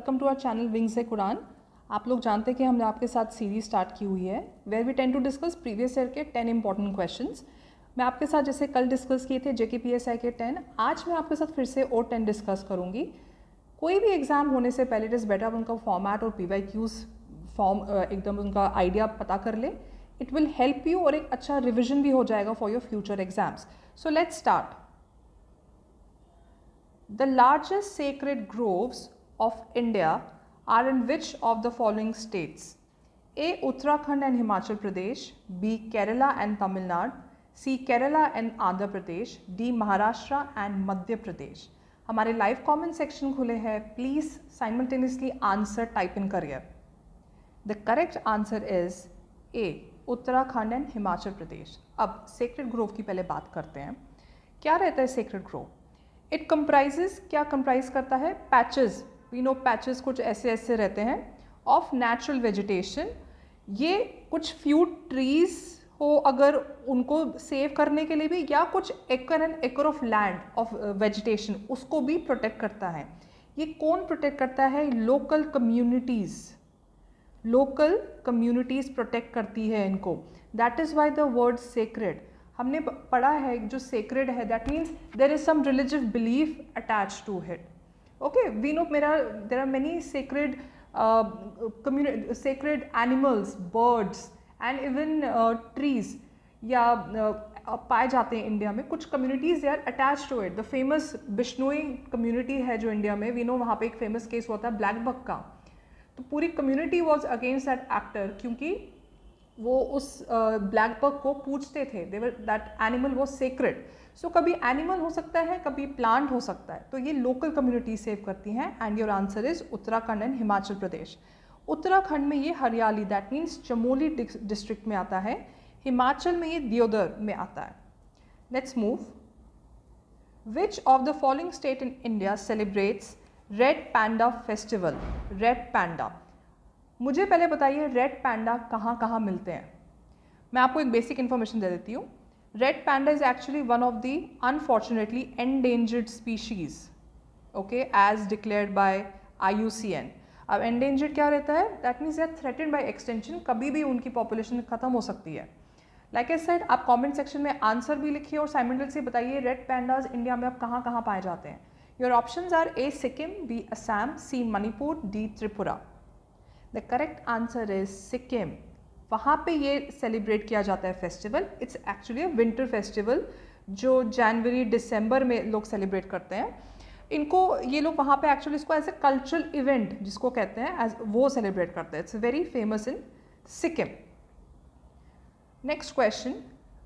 Welcome to our channel wings ए Quran. आप लोग जानते हैं कि हमने आपके साथ सीरीज स्टार्ट की हुई है where we tend to discuss previous year के 10 इंपॉर्टेंट क्वेश्चंस। मैं आपके साथ जैसे कल डिस्कस किए थे JKPSI के 10, आज मैं आपके साथ फिर से और 10 डिस्कस करूँगी। कोई भी एग्ज़ाम होने से पहले इट इज़ बेटर उनका फॉर्मेट और PYQs फॉर्म एकदम उनका आइडिया पता कर ले। इट विल हेल्प यू और एक अच्छा रिविजन भी हो जाएगा for your future exams. So let's start. The largest sacred groves of India are in which of the following states? A. Uttarakhand and Himachal Pradesh, B. Kerala and Tamil Nadu, C. Kerala and Andhra Pradesh, D. Maharashtra and Madhya Pradesh. हमारे live comment section खुले हैं, please simultaneously answer type in करिए। The correct answer is A, Uttarakhand and Himachal Pradesh. अब sacred Grove की पहले बात करते हैं। क्या रहता है सेक्रेड ग्रोव? इट कंप्राइजेज, क्या कंप्राइज करता है? पैचेस, वी नो पैचेस कुछ ऐसे ऐसे रहते हैं ऑफ नेचुरल वेजिटेशन। ये कुछ फ्यू ट्रीज हो अगर उनको सेव करने के लिए भी, या कुछ एकड़ एंड एकड़ ऑफ लैंड ऑफ वेजिटेशन उसको भी प्रोटेक्ट करता है। ये कौन प्रोटेक्ट करता है? Local communities. Local communities protect करती है इनको। That is why the word sacred. हमने पढ़ा है जो सेक्रेड है that means there is some religious belief attach to it. Okay, we know there are many sacred sacred animals, birds and even trees या पाए जाते हैं इंडिया में। कुछ communities they are attach to it. The famous Bishnoi community है जो India में, we know वहाँ पे एक फेमस केस हुआ था ब्लैक बक का। तो पूरी community was against that actor क्योंकि वो उस ब्लैक बक को पूछते थे। That animal was sacred. So कभी एनिमल हो सकता है, कभी प्लांट हो सकता है, तो ये लोकल कम्युनिटी सेव करती हैं। And your answer is Uttarakhand and Himachal Pradesh. Uttarakhand में ये हरियाली दैट मीन्स चमोली डिस्ट्रिक्ट में आता है। हिमाचल में ये दियोदर में आता है। Let's move. Which of the following state in India celebrates red panda festival? Red panda, मुझे पहले बताइए रेड पैंडा कहाँ कहाँ मिलते हैं? मैं आपको एक बेसिक इन्फॉर्मेशन दे देती हूँ। Red panda is actually one of the unfortunately endangered species, okay, as declared by IUCN। अब एंडेंजर्ड क्या रहता है? That means they are threatened by extension, कभी भी उनकी पॉपुलेशन खत्म हो सकती है। लाइक आई सेड, आप कमेंट सेक्शन में आंसर भी लिखिए और साइमल्टेनियसली बताइए रेड पैंडाज इंडिया में अब कहाँ कहाँ पाए जाते हैं। Your options are A. Sikkim, B. Assam, C. Manipur, D. Tripura. The correct answer is Sikkim. वहाँ पे ये सेलिब्रेट किया जाता है festival. It's actually winter festival जो जनवरी दिसंबर में लोग सेलिब्रेट करते हैं। इनको ये लोग वहाँ पे एक्चुअली इसको एज ए कल्चरल इवेंट जिसको कहते हैं एज वो सेलिब्रेट करते हैं। It's very famous in Sikkim. Next question,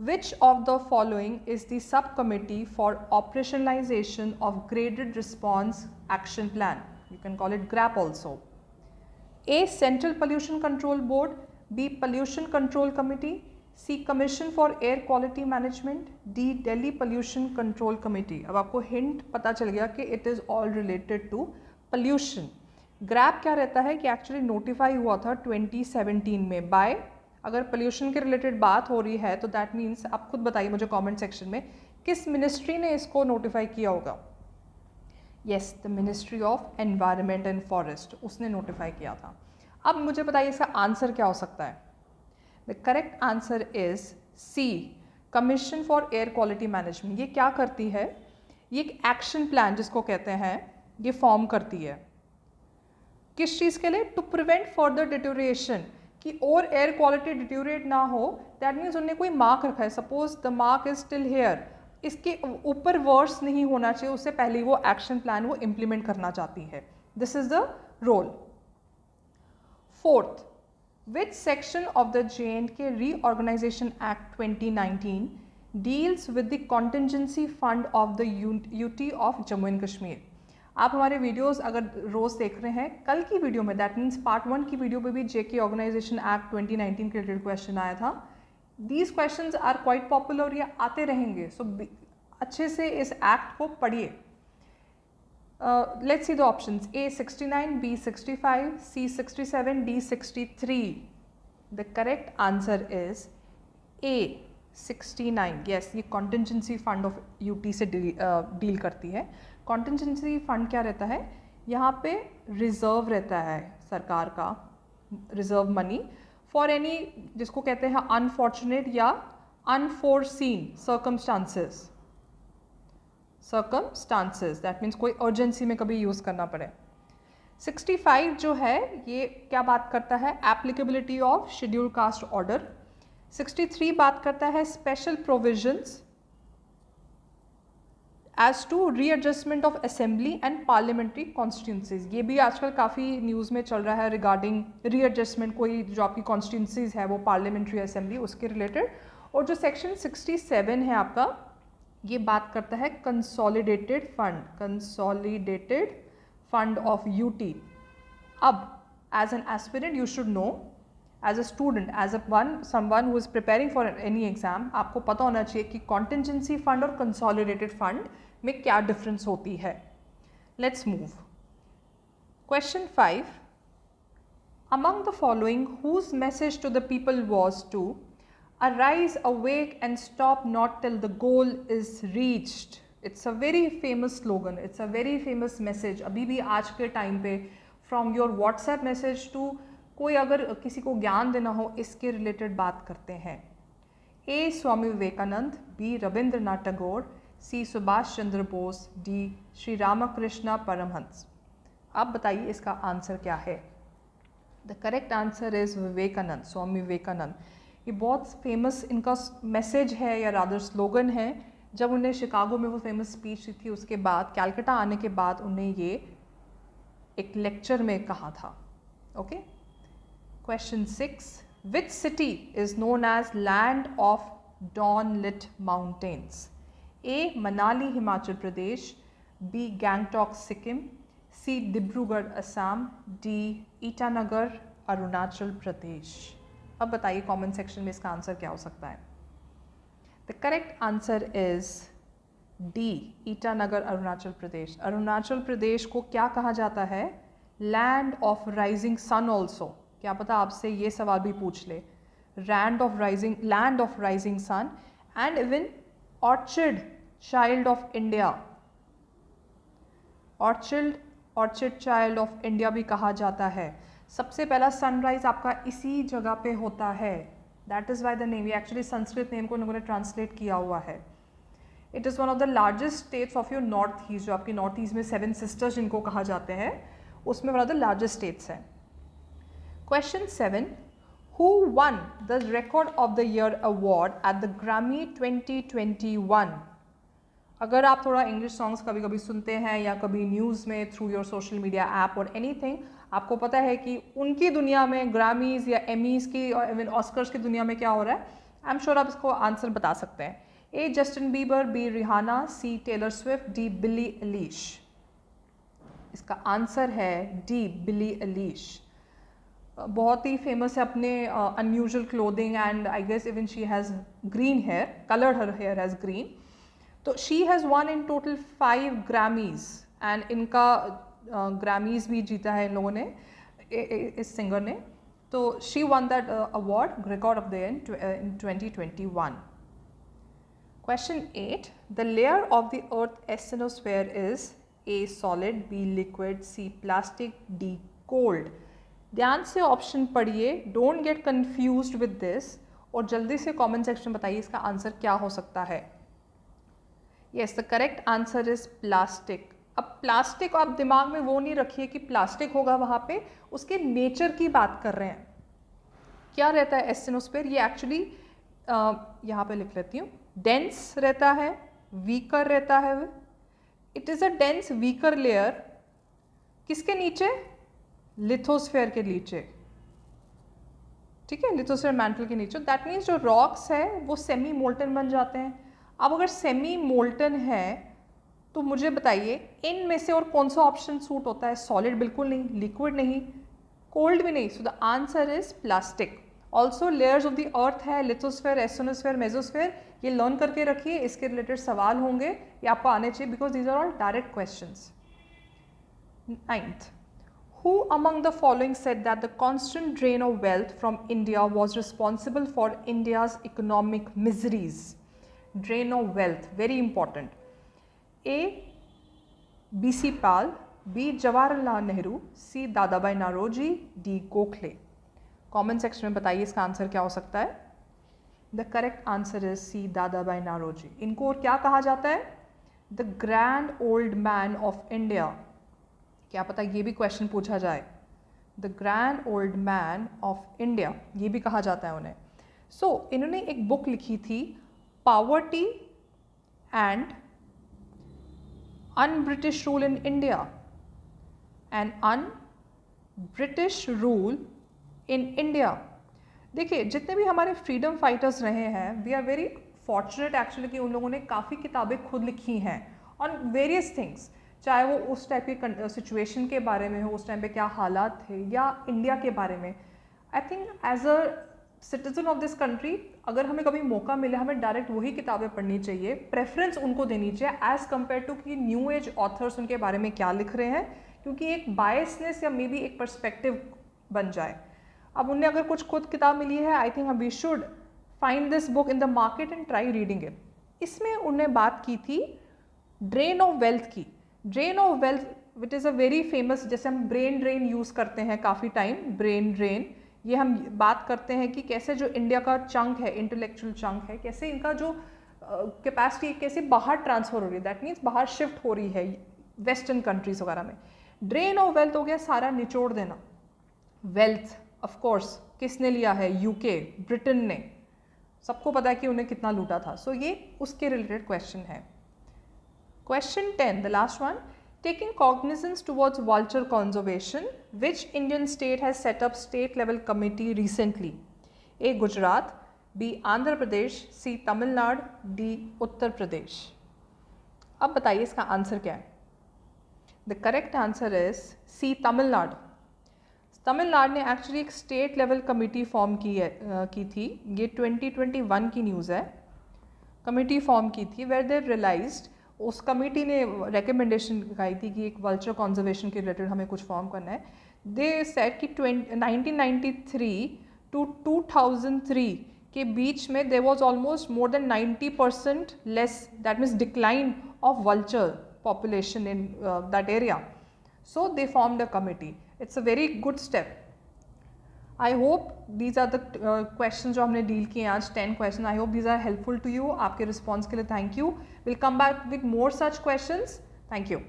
which of the following is the sub committee for operationalisation of graded response action plan? You can call it GRAP also. A. Central Pollution Control Board, B. Pollution Control Committee, C. Commission for Air Quality Management, D. Delhi Pollution Control Committee। अब आपको hint पता चल गया कि it is all related to pollution. GRAP क्या रहता है कि एक्चुअली नोटिफाई हुआ था 2017 में बाय, अगर पोल्यूशन के रिलेटेड बात हो रही है तो दैट मीन्स आप खुद बताइए मुझे कमेंट सेक्शन में किस मिनिस्ट्री ने इसको नोटिफाई किया होगा। Yes, the ministry of environment and forest, उसने नोटिफाई किया था। अब मुझे बताइए इसका आंसर क्या हो सकता है? The correct answer is C, commission for air quality management. ये क्या करती है? ये एक एक्शन प्लान जिसको कहते हैं ये फॉर्म करती है। किस चीज़ के लिए? टू प्रिवेंट फर्दर डिटोरिएशन, कि और एयर क्वालिटी डिटोरिएट ना हो। दैट मीन्स उन्होंने कोई मार्क रखा है, suppose the mark is still here, इसके ऊपर वर्ड्स नहीं होना चाहिए, उससे पहले वो एक्शन प्लान वो इम्प्लीमेंट करना चाहती है। This is the role. Fourth, which section of the J&K Reorganization Act 2019 deals with the contingency fund of the UT of Jammu and Kashmir? आप हमारे वीडियोस अगर रोज़ देख रहे हैं, कल की वीडियो में दैट मीन्स पार्ट 1 की वीडियो पे भी JK ऑर्गेनाइजेशन एक्ट 2019 के रिलेटेड क्वेश्चन आया था। These questions are quite popular और ये आते रहेंगे। सो अच्छे से इस एक्ट को पढ़िए। Let's see the options. A 69, B 65, C 67, D 63। The correct answer is A 69। Yes, ये कॉन्टिजेंसी फंड ऑफ UT से डील करती है। कॉन्टिजेंसी फंड क्या रहता है? यहाँ पे रिजर्व रहता है सरकार का, रिजर्व मनी फॉर एनी, जिसको कहते हैं अनफॉर्चुनेट या अनफोरसीन सर्कमस्टांसेस, दैट मीन्स कोई अर्जेंसी में कभी यूज़ करना पड़े। 65 जो है ये क्या बात करता है, applicability of schedule caste order. 63 बात करता है special provisions as to readjustment of assembly and parliamentary constituencies. ये भी आजकल काफ़ी न्यूज़ में चल रहा है रिगार्डिंग रीएडजस्टमेंट, कोई जो आपकी कॉन्स्टिट्यूंसीज है वो पार्लियामेंट्री असेंबली उसके रिलेटेड। और जो सेक्शन 67 है आपका, ये बात करता है कंसोलिडेटेड फंड ऑफ यूटी। अब as an aspirant you should know, as a student, as a someone who is preparing for any exam, आपको पता होना चाहिए कि कॉन्टिजेंसी फंड और कंसोलिडेटेड फंड में क्या डिफरेंस होती है। Let's move. Question 5, among the following whose message to the people was to arise, awake and stop not till the goal is reached. It's a very famous slogan, it's a very famous message. अभी भी आज के time पे from your WhatsApp message to कोई अगर किसी को ज्ञान देना हो इसके रिलेटेड बात करते हैं। A Swami Vivekananda, B Rabindranath Tagore, C Subhash Chandra Bose, D Shri Ramakrishna Paramhansa. अब बताइए इसका आंसर क्या है। The correct answer is Vivekananda, Swami Vivekananda. ये बहुत फेमस इनका मैसेज है या रादर स्लोगन है। जब उन्हें शिकागो में वो फेमस स्पीच दी थी, उसके बाद कैलकाटा आने के बाद उन्हें ये एक लेक्चर में कहा था। Okay. Question 6, which city is known as land of dawn lit mountains. A Manali Himachal Pradesh, B Gangtok Sikkim, C Dibrugarh Assam, D Itanagar Arunachal Pradesh. अब बताइए कमेंट सेक्शन में इसका आंसर क्या हो सकता है। The correct answer is D Itanagar Arunachal Pradesh. Arunachal Pradesh को क्या कहा जाता है, land of rising sun also. क्या पता आपसे ये सवाल भी पूछ ले, land of rising sun and even orchid child of India, orchid child of India भी कहा जाता है। सबसे पहला सनराइज आपका इसी जगह पे होता है, that is why the name. ये एक्चुअली संस्कृत नेम को उन्होंने ट्रांसलेट किया हुआ है। It is one of the largest states of your north east, जो आपकी नॉर्थ ईस्ट में 7 सिस्टर्स जिनको कहा जाते हैं, उसमें one of the largest states हैं। Question 7, who won the record of the year award at the Grammy 2021। अगर आप थोड़ा इंग्लिश सॉन्ग्स कभी कभी सुनते हैं या कभी न्यूज़ में through your social media app और एनीथिंग, आपको पता है कि उनकी दुनिया में ग्रैमीज या एमीज की और इवन ऑस्कर्स की दुनिया में क्या हो रहा है। आई एम श्योर आप इसको आंसर बता सकते हैं। A Justin Bieber, B Rihanna, C Taylor Swift, D Billie Eilish. इसका आंसर है डी बिली एलिश। बहुत ही फेमस है अपने unusual clothing and I guess even she has green hair, coloured her hair as green. तो she has won in total 5 Grammys and इनका Grammys भी जीता है इन लोगों ने, इस सिंगर ने। तो she won that award record of the year in 2021। Question 8, the layer of the earth asthenosphere is A solid, B liquid, C plastic, D cold. ध्यान से ऑप्शन पढ़िए, don't get confused with this, और जल्दी से comment section बताइए इसका answer क्या हो सकता है। Yes, the correct answer is plastic. अब प्लास्टिक आप दिमाग में वो नहीं रखिए कि प्लास्टिक होगा वहाँ पे, उसके नेचर की बात कर रहे हैं। क्या रहता है एस्टेनोस्फेयर, ये एक्चुअली यहाँ पे लिख लेती हूँ, डेंस रहता है, वीकर रहता है। It is a dense weaker layer किसके नीचे, लिथोस्फेयर के नीचे, ठीक है, लिथोस्फेयर मैंटल के नीचे। दैट मीन्स जो रॉक्स है वो सेमी मोल्टन बन जाते हैं। अब अगर सेमी मोल्टन है तो मुझे बताइए इनमें से और कौन सा ऑप्शन सूट होता है। सॉलिड बिल्कुल नहीं, लिक्विड नहीं, कोल्ड भी नहीं। So the answer is plastic. Also layers of the अर्थ है, लिथोस्फेयर, एस्टेनोस्फेयर, मेसोस्फेयर। ये लर्न करके रखिए, इसके रिलेटेड सवाल होंगे, ये आपको आने चाहिए because these are all direct questions. 9th, who among the following said that the constant drain of wealth from India was responsible for India's economic miseries? Drain of wealth, very important. A. B.C. Pal, B Jawaharlal Nehru, C Dadabhai Naoroji, D Gokhale. Comment section में बताइए इसका answer क्या हो सकता है। The correct answer is C Dadabhai Naoroji. इनको और क्या कहा जाता है? The grand old man of India. क्या पता ये भी क्वेश्चन पूछा जाए। The grand old man of India, ये भी कहा जाता है उन्हें। सो इन्होंने एक बुक लिखी थी, poverty and un-British rule in India and un-British rule in India. देखिए, जितने भी हमारे फ्रीडम फाइटर्स रहे हैं, we are very fortunate actually कि उन लोगों ने काफ़ी किताबें खुद लिखी हैं ऑन वेरियस थिंग्स, चाहे वो उस टाइप की सिचुएशन के बारे में हो, उस टाइम पे क्या हालात थे, या इंडिया के बारे में। I think as a citizen of this country, अगर हमें कभी मौका मिले, हमें डायरेक्ट वही किताबें पढ़नी चाहिए, प्रेफरेंस उनको देनी चाहिए एज़ कम्पेयर टू कि न्यू एज ऑथर्स उनके बारे में क्या लिख रहे हैं, क्योंकि एक बायसनेस या मे बी एक पर्सपेक्टिव बन जाए। अब उन्हें अगर कुछ खुद किताब मिली है, I think we should find this book in the market and try reading it. इसमें उन्होंने बात की थी ड्रेन ऑफ वेल्थ की। Drain of wealth which is a very famous, जैसे हम ब्रेन ड्रेन यूज़ करते हैं काफ़ी टाइम, ब्रेन ड्रेन, ये हम बात करते हैं कि कैसे जो इंडिया का चंक है, इंटेलेक्चुअल चंक है, कैसे इनका जो कैपेसिटी कैसे बाहर ट्रांसफ़र हो रही है, दैट मीन्स बाहर शिफ्ट हो रही है वेस्टर्न कंट्रीज़ वगैरह में। ड्रेन ऑफ वेल्थ हो गया सारा निचोड़ देना। वेल्थ ऑफ कोर्स किसने लिया है? यूके, ब्रिटेन ने। सबको पता है कि उन्हें कितना लूटा था। सो ये उसके रिलेटेड क्वेश्चन है। Question 10, the last one, taking cognizance towards vulture conservation, which Indian state has set up state level committee recently? A Gujarat, B Andhra Pradesh, C Tamil Nadu, D Uttar Pradesh. अब बताइए इसका आंसर क्या है। The correct answer is C Tamil Nadu. Tamil Nadu ने actually एक state level committee form की थी। ये 2021 की न्यूज़ है। कमेटी फॉर्म की थी वेयर दे रियलाइज्ड, उस कमेटी ने रिकमेंडेशन लगाई थी कि एक वल्चर कंजर्वेशन के रिलेटेड हमें कुछ फॉर्म करना है। दे सेड कि 1993 टू 2003 के बीच में there was almost more than 90% less, that means decline of vulture population in that area. So they formed a committee. It's a very good step. I hope these are the questions जो हमने deal किए आज, 10 questions. I hope these are helpful to you. आपके response के लिए thank you. We'll come back with more such questions. Thank you.